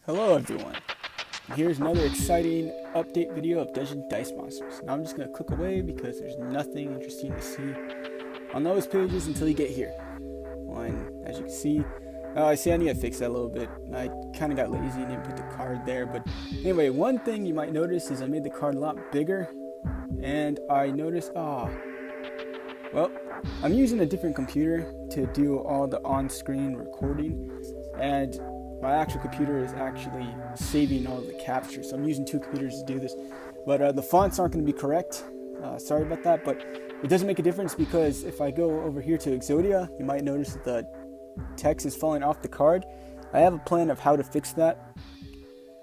Hello everyone, and here's another exciting update video of Dungeon Dice Monsters. Now I'm just going to click away because there's nothing interesting to see on those pages until you get here. As you can see, I need to fix that a little bit. I kind of got lazy and didn't put the card there, but anyway, one thing you might notice is I made the card a lot bigger, and I noticed, well, I'm using a different computer to do all the on-screen recording, and my actual computer is actually saving all the capture, so I'm using two computers to do this. But the fonts aren't going to be correct. Sorry about that, but it doesn't make a difference because if I go over here to Exodia, you might notice that the text is falling off the card. I have a plan of how to fix that,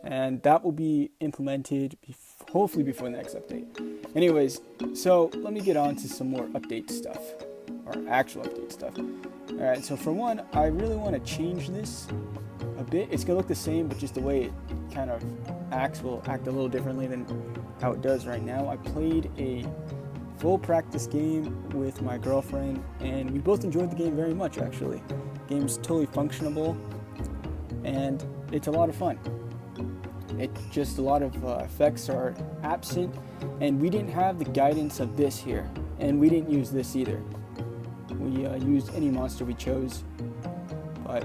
and that will be implemented hopefully before the next update. Anyways, so let me get on to some more update stuff, or actual update stuff. Alright, so for one, I really want to change this a bit. It's going to look the same, but just the way it kind of acts will act a little differently than how it does right now. I played a full practice game with my girlfriend, and we both enjoyed the game very much, actually. The game's totally functionable, and it's a lot of fun. It's just a lot of effects are absent, and we didn't have the guidance of this here, and we didn't use this either. We used any monster we chose, but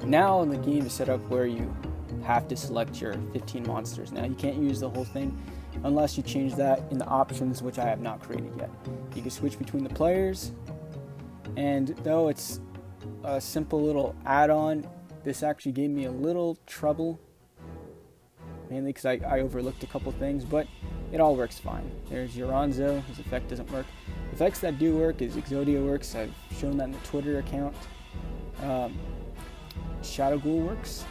now the game is set up where you have to select your 15 monsters. Now you can't use the whole thing unless you change that in the options, which I have not created yet. You can switch between the players, and though it's a simple little add-on, this actually gave me a little trouble, mainly because I overlooked a couple things, but it all works fine. There's Yoronzo, his effect doesn't work. Effects that do work is Exodia works. I've shown that in the Twitter account. Shadow Ghoul works.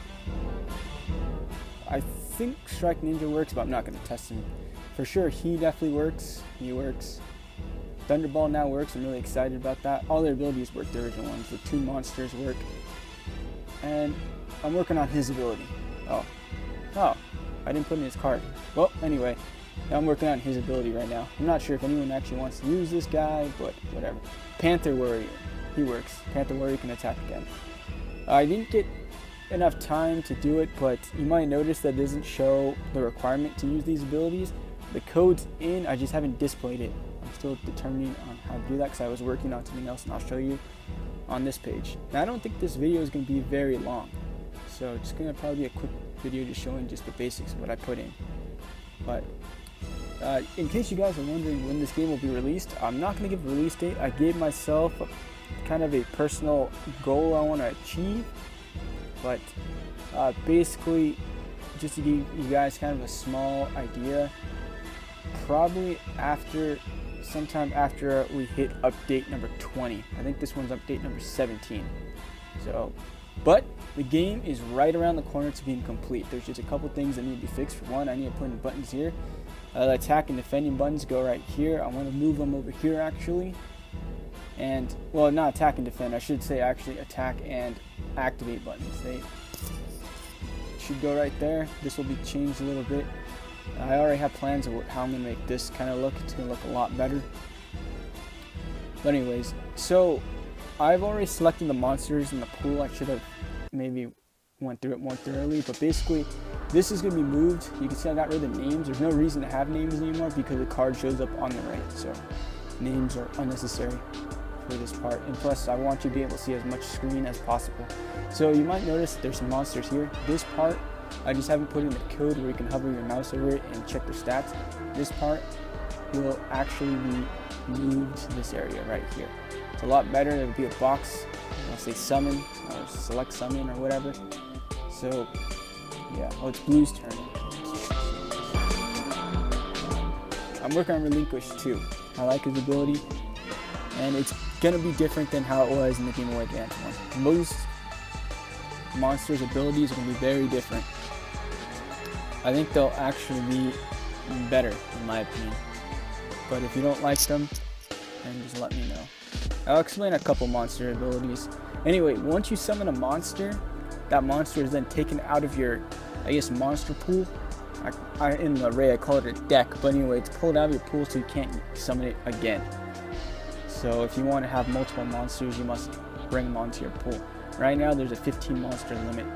I think Strike Ninja works, but I'm not going to test him. For sure, he definitely works. He works. Thunderball now works. I'm really excited about that. All their abilities work, the original ones. The two monsters work. And I'm working on his ability. Oh, I didn't put in his card. Well, anyway, I'm working on his ability right now. I'm not sure if anyone actually wants to use this guy, but whatever. Panther Warrior. He works. Panther Warrior can attack again. I didn't get enough time to do it, but you might notice that it doesn't show the requirement to use these abilities. The code's in, I just haven't displayed it. I'm still determining on how to do that because I was working on something else, and I'll show you on this page. Now, I don't think this video is going to be very long, so it's going to probably be a quick video just showing just the basics of what I put in. But in case you guys are wondering when this game will be released, I'm not going to give a release date. I gave myself kind of a personal goal I want to achieve, but basically, just to give you guys kind of a small idea, probably sometime after we hit update number 20. I think this one's update number 17. So, but the game is right around the corner to being complete. There's just a couple things that need to be fixed. For one, I need to put in buttons here. The attack and defending buttons go right here. I want to move them over here actually. And, well, not attack and defend, I should say actually attack and activate buttons. They should go right there. This will be changed a little bit. I already have plans of how I'm going to make this kind of look. It's going to look a lot better. But anyways, so I've already selected the monsters in the pool. I should have maybe went through it more thoroughly, but basically this is going to be moved. You can see I got rid of the names. There's no reason to have names anymore because the card shows up on the right, so names are unnecessary for this part, and plus I want you to be able to see as much screen as possible. So you might notice there's some monsters here. This part I just haven't put in the code where you can hover your mouse over it and check their stats. This part will actually be moved to this area right here. It's a lot better. There will be a box, I'll say summon or select summon or whatever. So yeah, oh, it's Blue's turn. I'm working on Relinquish too. I like his ability, and it's gonna be different than how it was in the Game Boy Advance one. Most monsters' abilities are gonna be very different. I think they'll actually be better, in my opinion. But if you don't like them, then just let me know. I'll explain a couple monster abilities. Anyway, once you summon a monster, that monster is then taken out of your, I guess, monster pool. In the array, I call it a deck, but anyway, it's pulled out of your pool so you can't summon it again. So if you want to have multiple monsters, you must bring them onto your pool. Right now, there's a 15 monster limit.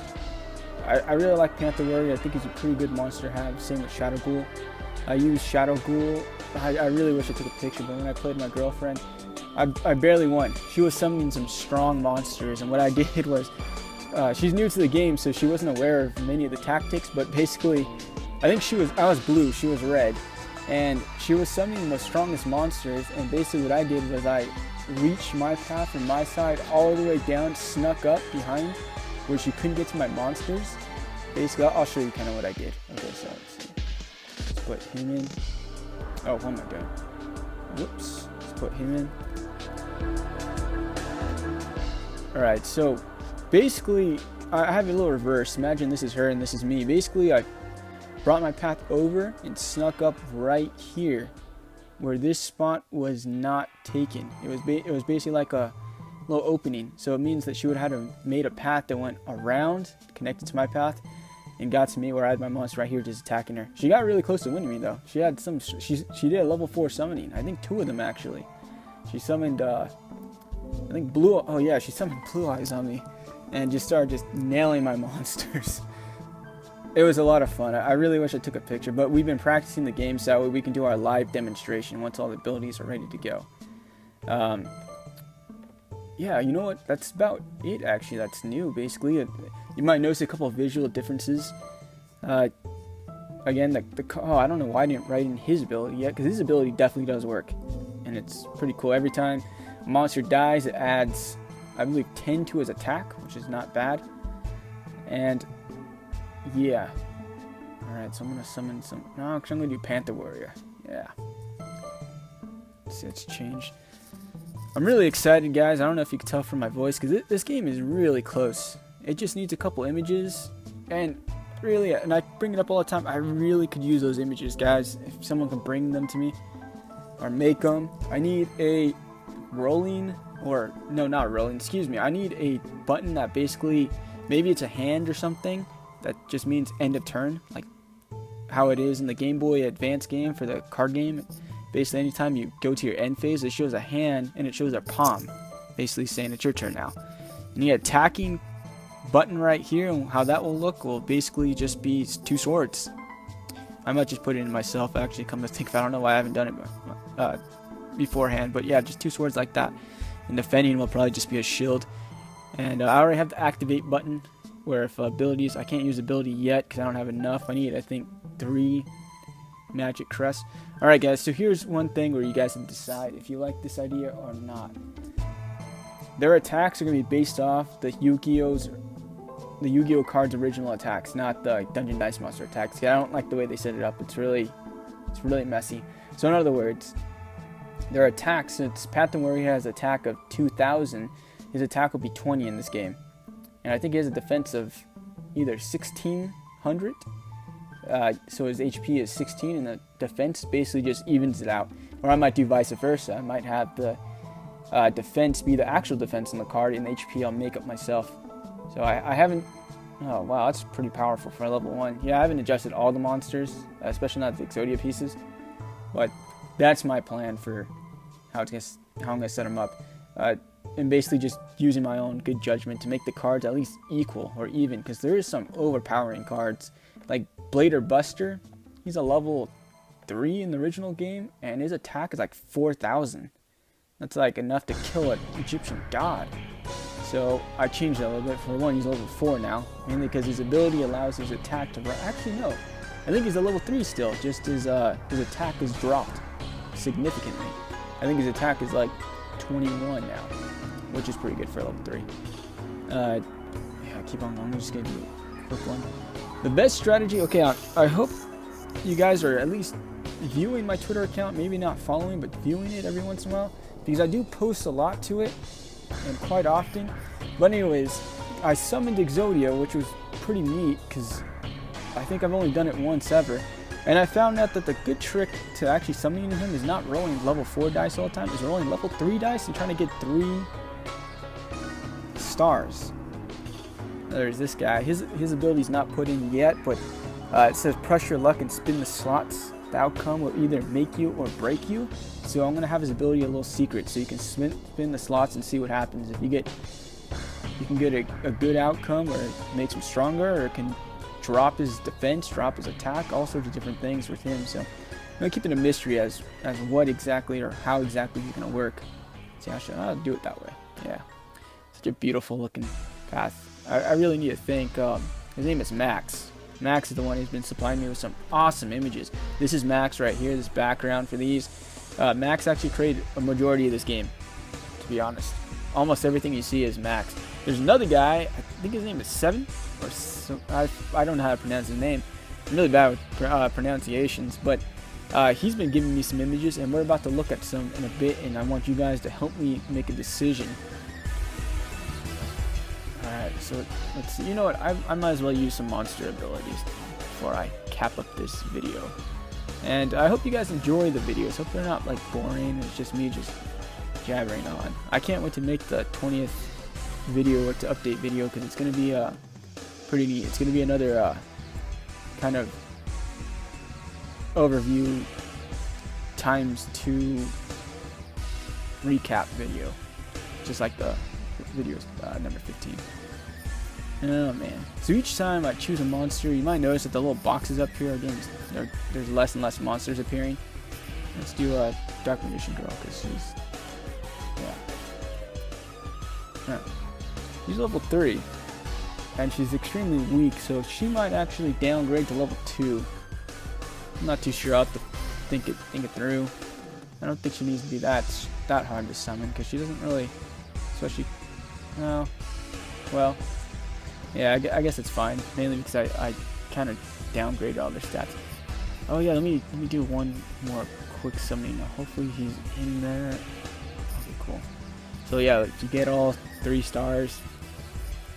I really like Panther Warrior. I think he's a pretty good monster to have. Same with Shadow Ghoul. I use Shadow Ghoul. I really wish I took a picture, but when I played my girlfriend, I barely won. She was summoning some strong monsters, and what I did was, she's new to the game, so she wasn't aware of many of the tactics, but basically, I was blue, she was red, and she was summoning the strongest monsters, and basically what I did was I reached my path from my side all the way down, snuck up behind where she couldn't get to my monsters. Basically, I'll show you kind of what I did. Okay, so let's see. Let's put him in. Oh, what am I doing? Whoops. Let's put him in. Alright, so basically, I have a little reverse. Imagine this is her and this is me. Basically, I brought my path over and snuck up right here where this spot was not taken. It was basically like a little opening, so it means that she would have had to made a path that went around, connected to my path, and got to me where I had my monster right here just attacking her. She got really close to winning me though. She did a level 4 summoning. I think 2 of them actually. She summoned I think she summoned Blue Eyes on me and just started nailing my monsters. It was a lot of fun. I really wish I took a picture, but we've been practicing the game so that way we can do our live demonstration once all the abilities are ready to go. Yeah, you know what? That's about it, actually. That's new, basically. You might notice a couple of visual differences. Again, I don't know why I didn't write in his ability yet, because his ability definitely does work. And it's pretty cool. Every time a monster dies, it adds, I believe, 10 to his attack, which is not bad. And, yeah. Alright, so I'm going to summon some... No, because I'm going to do Panther Warrior. Yeah. Let's see, it's changed. I'm really excited, guys. I don't know if you can tell from my voice, because this game is really close. It just needs a couple images, and really, and I bring it up all the time, I really could use those images, guys. If someone can bring them to me, or make them. I need a rolling, or, no, not rolling, excuse me. I need a button that basically, maybe it's a hand or something, that just means end of turn, like how it is in the Game Boy Advance game for the card game. Basically, anytime you go to your end phase, it shows a hand and it shows a palm, basically saying it's your turn now. And the attacking button right here, and how that will look, will basically just be 2 swords. I might just put it in myself, actually, come to think of it. I don't know why I haven't done it beforehand, but yeah, just 2 swords like that. And defending will probably just be a shield. And I already have the activate button, where if abilities, I can't use ability yet because I don't have enough. I need, I think, 3 magic crest. Alright guys, so here's one thing where you guys can decide if you like this idea or not. Their attacks are going to be based off the Yu-Gi-Oh cards' original attacks, not the Dungeon Dice Monster attacks. I don't like the way they set it up. It's really messy. So in other words, their attacks, since Panther Warrior has an attack of 2,000, his attack will be 20 in this game. And I think he has a defense of either 1,600. So his HP is 16 and the defense basically just evens it out. Or I might do vice versa. I might have the defense be the actual defense on the card and the HP I'll make up myself. So I haven't... Oh wow, that's pretty powerful for level 1. Yeah, I haven't adjusted all the monsters, especially not the Exodia pieces. But that's my plan for how I'm going to set them up. And basically just using my own good judgment to make the cards at least equal or even. Because there is some overpowering cards. Like Blader Buster, he's a level 3 in the original game, and his attack is like 4,000. That's like enough to kill an Egyptian god. So I changed that a little bit. For one, he's level 4 now, mainly because his ability allows his attack to run. Actually, no, I think he's a level 3 still. Just his attack is dropped significantly. I think his attack is like 21 now, which is pretty good for level 3. Yeah, keep on going. I'm just gonna do a quick one. The best strategy, okay, I hope you guys are at least viewing my Twitter account, maybe not following, but viewing it every once in a while, because I do post a lot to it, and quite often. But anyways, I summoned Exodia, which was pretty neat, because I think I've only done it once ever, and I found out that the good trick to actually summoning him is not rolling level 4 dice all the time, is rolling level 3 dice and trying to get 3 stars. There's this guy. His ability's not put in yet, but it says press your luck and spin the slots. The outcome will either make you or break you. So I'm going to have his ability a little secret, so you can spin the slots and see what happens. If you get you can get a good outcome, or it makes him stronger, or it can drop his defense, drop his attack, all sorts of different things with him. So I'm gonna keep it a mystery as what exactly or how exactly he's gonna work. See, I'll do it that way. Yeah, such a beautiful looking path. I really need to thank his name is Max. Max is the one who's been supplying me with some awesome images. This is Max right here, this background for these. Max actually created a majority of this game, to be honest. Almost everything you see is Max. There's another guy, I think his name is Seven, or so, I don't know how to pronounce his name. I'm really bad with pronunciations, but he's been giving me some images, and we're about to look at some in a bit, and I want you guys to help me make a decision. Alright, so let's see. You know what, I might as well use some monster abilities before I cap up this video. And I hope you guys enjoy the videos. Hope they're not like boring. It's just me just jabbering on. I can't wait to make the 20th video, or to update video, because it's going to be pretty neat. It's going to be another kind of overview ×2 recap video, just like the video number 15. Oh man. So each time I choose a monster, you might notice that the little boxes up here, again, there's less and less monsters appearing. Let's do a Dark Magician Girl, because she's, yeah. She's level 3, and she's extremely weak, so she might actually downgrade to level 2. I'm not too sure. I'll have to think it through. I don't think she needs to be that hard to summon, because she doesn't really, especially, no, well, yeah, I guess it's fine, mainly because I kind of downgrade all their stats. Oh yeah, let me do one more quick summoning. Hopefully he's in there. Okay, cool. So yeah, if you get all 3 stars,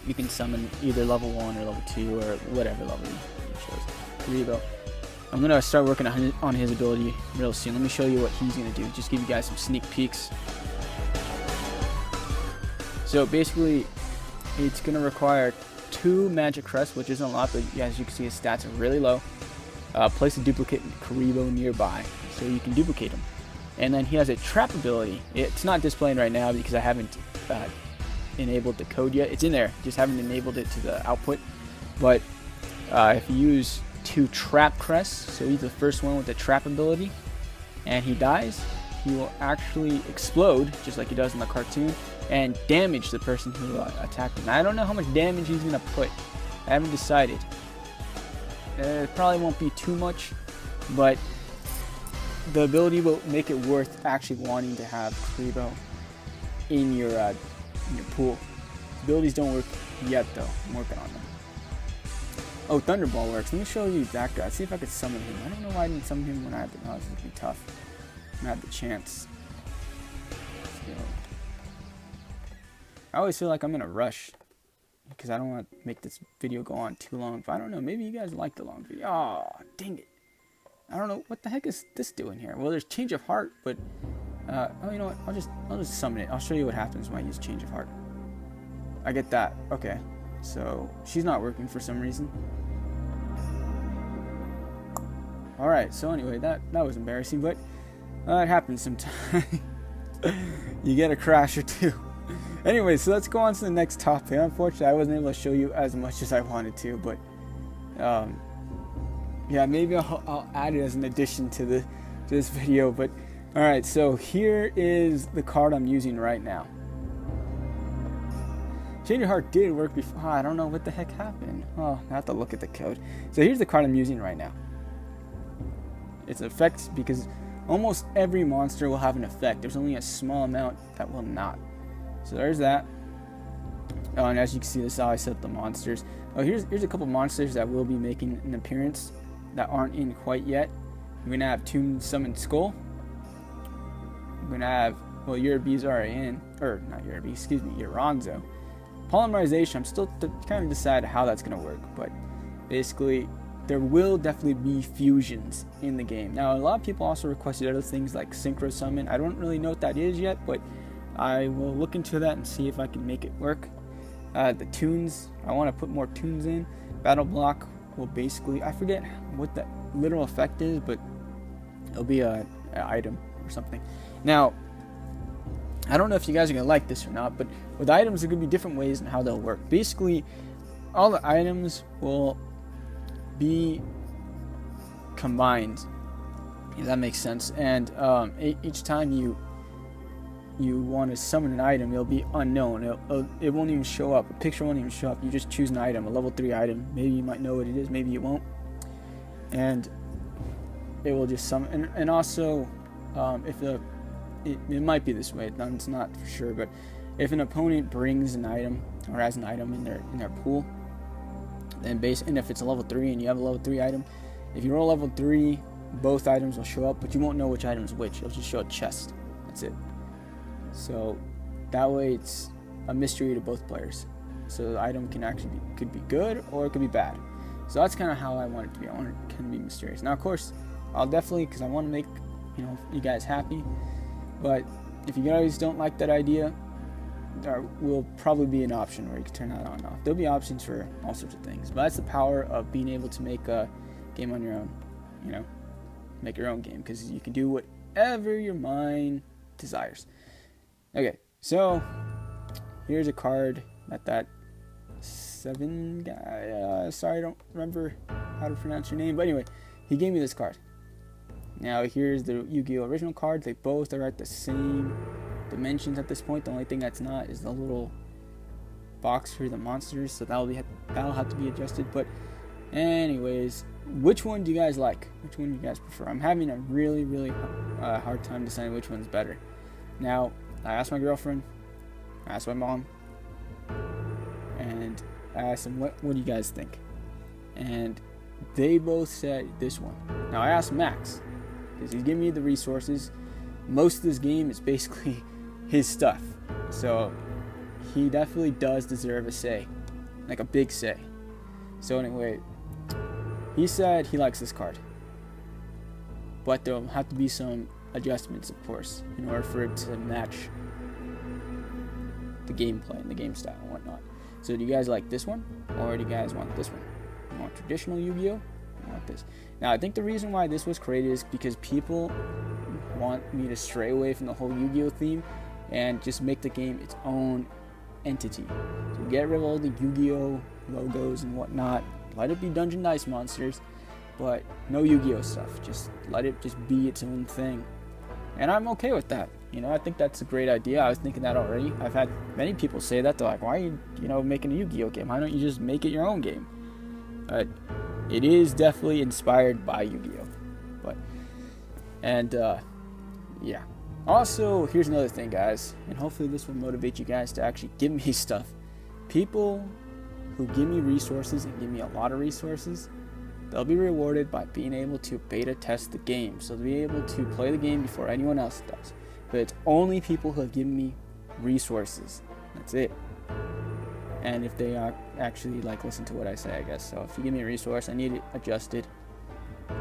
you can summon either level 1 or level 2 or whatever level you chose. Kuriboh. I'm gonna start working on his ability real soon. Let me show you what he's gonna do. Just give you guys some sneak peeks. So basically, it's gonna require 2 magic crests, which isn't a lot, but as you can see, his stats are really low. Place a duplicate Kuriboh nearby, so you can duplicate him. And then he has a trap ability. It's not displaying right now because I haven't enabled the code yet. It's in there, just haven't enabled it to the output. But if you use 2 trap crests, so he's the first one with the trap ability, and he dies, he will actually explode, just like he does in the cartoon, and damage the person who attacked him. I don't know how much damage he's going to put. I haven't decided. It probably won't be too much, but the ability will make it worth actually wanting to have Kuriboh in your pool. Abilities don't work yet, though. I'm working on them. Oh, Thunderball works. Let me show you that guy. See if I could summon him. I don't know why I didn't summon him when I had the... Oh, this is going to be tough. I had the chance. I always feel like I'm in a rush because I don't want to make this video go on too long. But I don't know. Maybe you guys like the long video. Oh, dang it. I don't know. What the heck is this doing here? Well, there's change of heart, but... oh, you know what? I'll just summon it. I'll show you what happens when I use change of heart. I get that. Okay. So, she's not working for some reason. Alright, so anyway, that was embarrassing, but it happens sometimes. You get a crash or two. Anyway, so let's go on to the next topic. Unfortunately, I wasn't able to show you as much as I wanted to, but yeah, maybe I'll add it as an addition to this video. But alright, so here is the card I'm using right now. Change of Heart did work before. Oh, I don't know what the heck happened. Oh, I have to look at the code. So here's the card I'm using right now. It's an effect because almost every monster will have an effect. There's only a small amount that will not. So there's that. Oh, and as you can see, this is how I set up the monsters. Oh, here's a couple monsters that will be making an appearance that aren't in quite yet. We're gonna have Toon Summon Skull. We're gonna have, well, Uraby's already in, or not Uraby, excuse me, Uronzo. Polymerization, I'm still kind of decide how that's going to work, but basically there will definitely be fusions in the game. Now, a lot of people also requested other things like Synchro Summon. I don't really know what that is yet, but I will look into that and see if I can make it work. The tunes, I want to put more tunes in. Battle Block will basically, I forget what the literal effect is, but it'll be an item or something. Now, I don't know if you guys are going to like this or not, but with items, there could be different ways in how they'll work. Basically, all the items will be combined, if that makes sense. And each time you want to summon an item, it'll be unknown. It won't even show up. A picture won't even show up. You just choose an item, a level 3 item. Maybe you might know what it is, maybe you won't. And it will just summon. And also, it might be this way. It's not for sure, but if an opponent brings an item or has an item in their pool, then and if it's a level 3 and you have a level 3 item, if you roll level 3, both items will show up, but you won't know which item is which. It'll just show a chest. That's it. So that way it's a mystery to both players. So the item could be good or it could be bad. So that's kind of how I want it to be. I want it to kind of be mysterious. Now, of course, I'll definitely, because I want to make you guys happy. But if you guys don't like that idea, there will probably be an option where you can turn that on and off. There'll be options for all sorts of things. But that's the power of being able to make a game on your own. Make your own game, because you can do whatever your mind desires. Okay, so here's a card that 7 guy, sorry, I don't remember how to pronounce your name, but anyway, he gave me this card. Now here's the Yu-Gi-Oh! Original card. They both are at the same dimensions at this point. The only thing that's not is the little box for the monsters, so that'll have to be adjusted. But anyways, which one do you guys like? Which one do you guys prefer? I'm having a really hard time deciding which one's better. Now, I asked my girlfriend, I asked my mom, and I asked them, what do you guys think? And they both said this one. Now, I asked Max, because he's giving me the resources. Most of this game is basically his stuff. So, he definitely does deserve a say. Like a big say. So anyway, he said he likes this card. But there'll have to be some adjustments, of course, in order for it to match the gameplay and the game style and whatnot. So do you guys like this one, or do you guys want this one? You want traditional Yu-Gi-Oh? You want this? Now, I think the reason why this was created is because people want me to stray away from the whole Yu-Gi-Oh theme and just make the game its own entity. So get rid of all the Yu-Gi-Oh logos and whatnot. Let it be Dungeon Dice Monsters, but no Yu-Gi-Oh stuff. Just let it just be its own thing. And I'm okay with that. I think that's a great idea. I was thinking that already. I've had many people say that. They're like, why are you, making a Yu-Gi-Oh game? Why don't you just make it your own game? But it is definitely inspired by Yu-Gi-Oh. Yeah. Also, here's another thing, guys. And hopefully this will motivate you guys to actually give me stuff. People who give me resources and give me a lot of resources, they'll be rewarded by being able to beta test the game. So they'll be able to play the game before anyone else does. But it's only people who have given me resources. That's it. And if they actually listen to what I say, I guess. So if you give me a resource, I need it adjusted,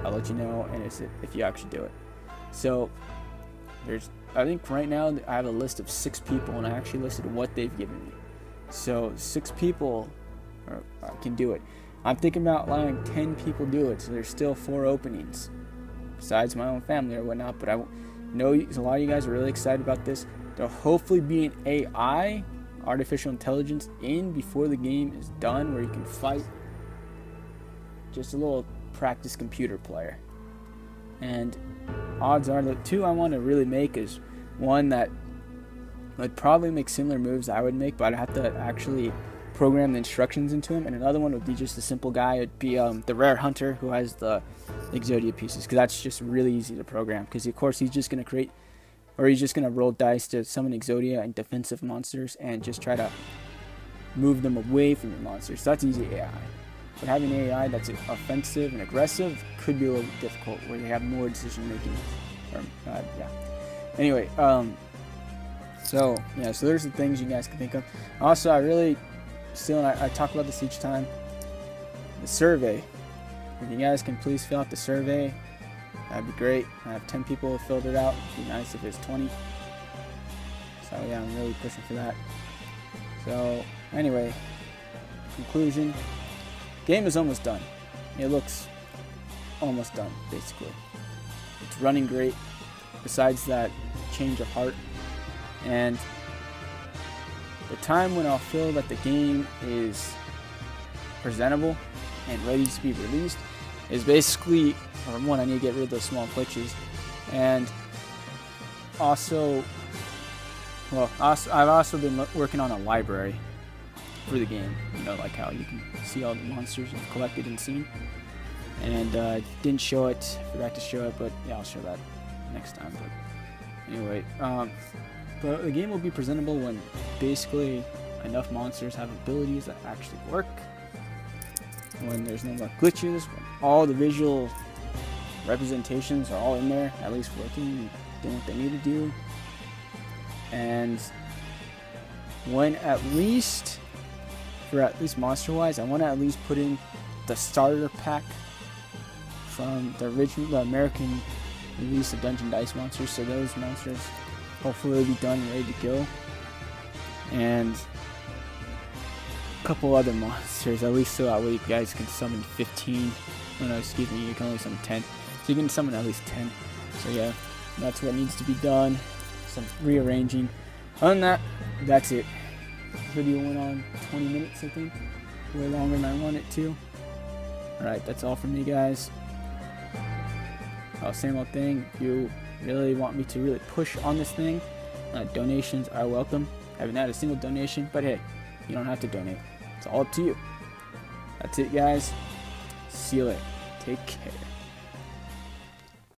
I'll let you know, and it's if you actually do it. So I think right now I have a list of 6 people, and I actually listed what they've given me. So 6 people can do it. I'm thinking about allowing 10 people do it, so there's still 4 openings, besides my own family or whatnot. But I know a lot of you guys are really excited about this. There'll hopefully be an AI, artificial intelligence, in before the game is done, where you can fight. Just a little practice computer player. And odds are the 2 I want to really make is one that would probably make similar moves I would make, but I'd have to actually program the instructions into him, and another one would be just a simple guy. It'd be the rare hunter who has the Exodia pieces, because that's just really easy to program, because of course he's just going to roll dice to summon Exodia and defensive monsters and just try to move them away from your monsters. So that's easy AI. But having AI that's offensive and aggressive could be a little difficult, where you have more decision making. Anyway, so there's the things you guys can think of. Also, I talk about this each time, the survey. If you guys can please fill out the survey, that'd be great. I have 10 people who filled it out. It'd be nice if it's 20. So yeah, I'm really pushing for that. So anyway, conclusion. Game is almost done. It looks almost done, basically. It's running great. Besides that change of heart, And the time when I'll feel that the game is presentable and ready to be released is basically, one, I need to get rid of those small glitches, and also, I've also been working on a library for the game. You know, like how you can see all the monsters you've collected and seen. And didn't show it, forgot to show it, but yeah, I'll show that next time. But anyway, but the game will be presentable when basically enough monsters have abilities that actually work, when there's no more glitches, when all the visual representations are all in there, at least working and doing what they need to do, and when at least, for at least monster-wise, I want to at least put in the starter pack from the original, the American release of Dungeon Dice monsters, so those monsters hopefully will be done and ready to go, and a couple other monsters, at least, so that way you guys can summon 15, oh no, excuse me, you can only summon 10, so you can summon at least 10, so yeah, that's what needs to be done, some rearranging. Other than that, that's it. This video went on 20 minutes, I think, way longer than I want it to. Alright, that's all from me, guys. Same old thing, if you really want me to really push on this thing, donations are welcome. I haven't had a single donation, but hey, you don't have to donate. It's all up to you. That's it, guys. See you later. Take care.